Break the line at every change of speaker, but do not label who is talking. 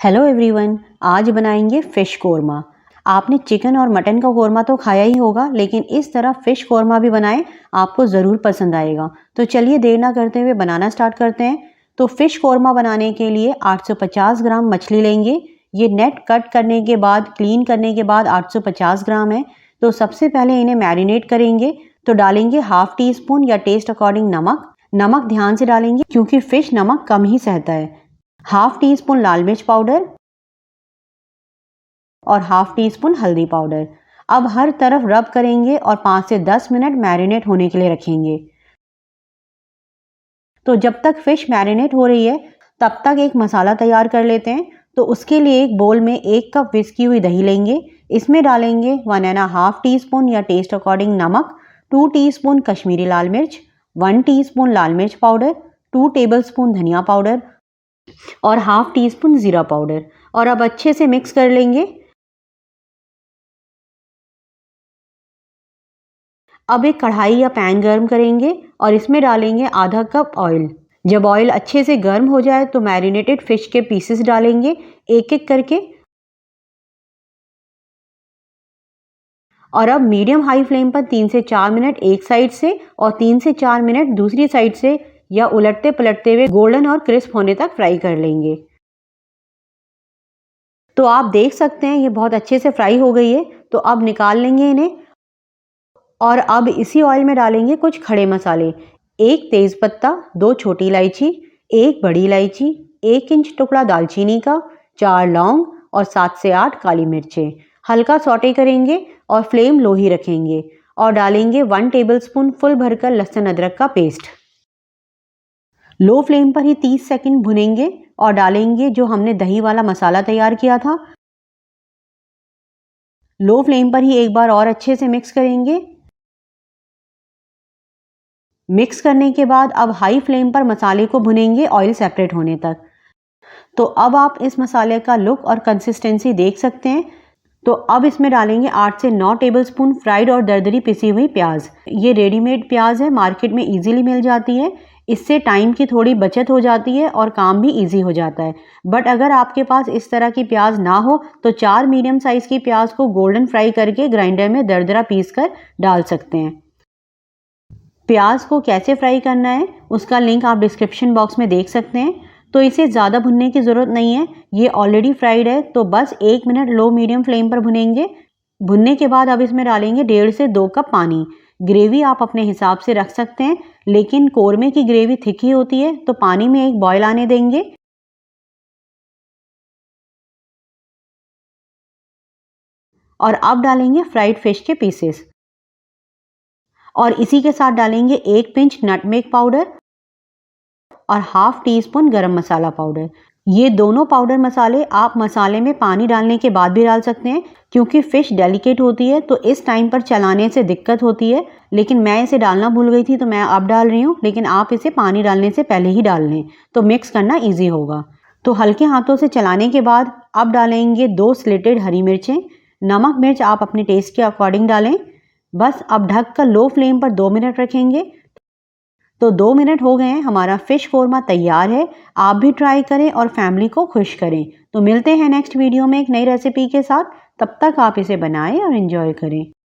Hello everyone, आज बनाएंगे fish korma. आपने चिकन और मटन का कोरमा तो खाया ही होगा, लेकिन इस तरह फ़िश कोरमा भी बनाएं, आपको ज़रूर पसंद आएगा। तो चलिए देर ना करते हुए बनाना स्टार्ट करते हैं। तो फ़िश कोरमा बनाने के लिए 850 ग्राम मछली लेंगे। ये नेट कट करने के बाद, क्लीन करने के बाद 850 ग्राम है। तो सबसे पहले इन्हें मैरिनेट करेंगे। तो डालेंगे हाफ टी स्पून या टेस्ट अकॉर्डिंग नमक। नमक ध्यान से डालेंगे क्योंकि फ़िश नमक कम ही सहता है। हाफ टी स्पून लाल मिर्च पाउडर और हाफ टी स्पून हल्दी पाउडर। अब हर तरफ रब करेंगे और 5 से 10 मिनट मैरिनेट होने के लिए रखेंगे। तो जब तक फिश मैरिनेट हो रही है तब तक एक मसाला तैयार कर लेते हैं। तो उसके लिए एक बोल में 1 कप विस्की हुई दही लेंगे। इसमें डालेंगे 1.5 टीस्पून या टेस्ट अकॉर्डिंग नमक, 2 टीस्पून कश्मीरी लाल मिर्च, 1 टीस्पून लाल मिर्च पाउडर, 2 टेबलस्पून धनिया पाउडर और हाफ टी स्पून जीरा पाउडर। और अब अच्छे से मिक्स कर लेंगे। अब एक कढ़ाई या पैन गर्म करेंगे और इसमें डालेंगे आधा कप ऑयल। जब ऑयल अच्छे से गर्म हो जाए तो मैरिनेटेड फिश के पीसेस डालेंगे एक एक करके। और अब मीडियम हाई फ्लेम पर 3 से 4 मिनट एक साइड से और 3 से 4 मिनट दूसरी साइड से या उलटते पलटते हुए गोल्डन और क्रिस्प होने तक फ्राई कर लेंगे। तो आप देख सकते हैं ये बहुत अच्छे से फ्राई हो गई है। तो अब निकाल लेंगे इन्हें। और अब इसी ऑयल में डालेंगे कुछ खड़े मसाले। 1 तेज पत्ता, 2 छोटी इलायची, 1 बड़ी इलायची, 1 इंच टुकड़ा दालचीनी का, 4 लौंग और 7 से 8 काली मिर्चें। हल्का सौटे करेंगे और फ्लेम लो ही रखेंगे। और डालेंगे 1 टेबलस्पून फुल भरकर लहसुन अदरक का पेस्ट। लो फ्लेम पर ही 30 सेकंड भुनेंगे और डालेंगे जो हमने दही वाला मसाला तैयार किया था। लो फ्लेम पर ही एक बार और अच्छे से मिक्स करेंगे। मिक्स करने के बाद अब हाई फ्लेम पर मसाले को भुनेंगे ऑयल सेपरेट होने तक। तो अब आप इस मसाले का लुक और कंसिस्टेंसी देख सकते हैं। तो अब इसमें डालेंगे 8 से 9 टेबलस्पून फ्राइड और दरदरी पिसी हुई प्याज। ये रेडीमेड प्याज है, मार्केट में इजीली मिल जाती है। इससे टाइम की थोड़ी बचत हो जाती है और काम भी इजी हो जाता है। बट अगर आपके पास इस तरह की प्याज ना हो तो 4 मीडियम साइज की प्याज को गोल्डन फ्राई करके ग्राइंडर में दरदरा पीस कर डाल सकते हैं। प्याज को कैसे फ्राई करना है उसका लिंक आप डिस्क्रिप्शन बॉक्स में देख सकते हैं। तो इसे ज़्यादा भुनने की ज़रूरत नहीं है, ये ऑलरेडी फ्राइड है। तो बस 1 मिनट लो मीडियम फ्लेम पर भुनेंगे। भुनने के बाद अब इसमें डालेंगे 1.5 से 2 कप पानी। ग्रेवी आप अपने हिसाब से रख सकते हैं, लेकिन कोरमे की ग्रेवी थिक ही होती है तो पानी में एक बॉयल आने देंगे। और अब डालेंगे फ्राइड फिश के पीसेस और इसी के साथ डालेंगे 1 पिंच नटमेग पाउडर और हाफ टी स्पून गरम मसाला पाउडर। ये दोनों पाउडर मसाले आप मसाले में पानी डालने के बाद भी डाल सकते हैं, क्योंकि फिश डेलिकेट होती है तो इस टाइम पर चलाने से दिक्कत होती है। लेकिन मैं इसे डालना भूल गई थी तो मैं अब डाल रही हूँ, लेकिन आप इसे पानी डालने से पहले ही डाल लें तो मिक्स करना ईजी होगा। तो हल्के हाथों से चलाने के बाद अब डालेंगे 2 स्लिटेड हरी मिर्चें। नमक मिर्च आप अपने टेस्ट के अकॉर्डिंग डालें। बस अब ढककर लो फ्लेम पर 2 मिनट रखेंगे। तो 2 मिनट हो गए हैं, हमारा फिश कोरमा तैयार है। आप भी ट्राई करें और फैमिली को खुश करें। तो मिलते हैं नेक्स्ट वीडियो में एक नई रेसिपी के साथ। तब तक आप इसे बनाएं और एंजॉय करें।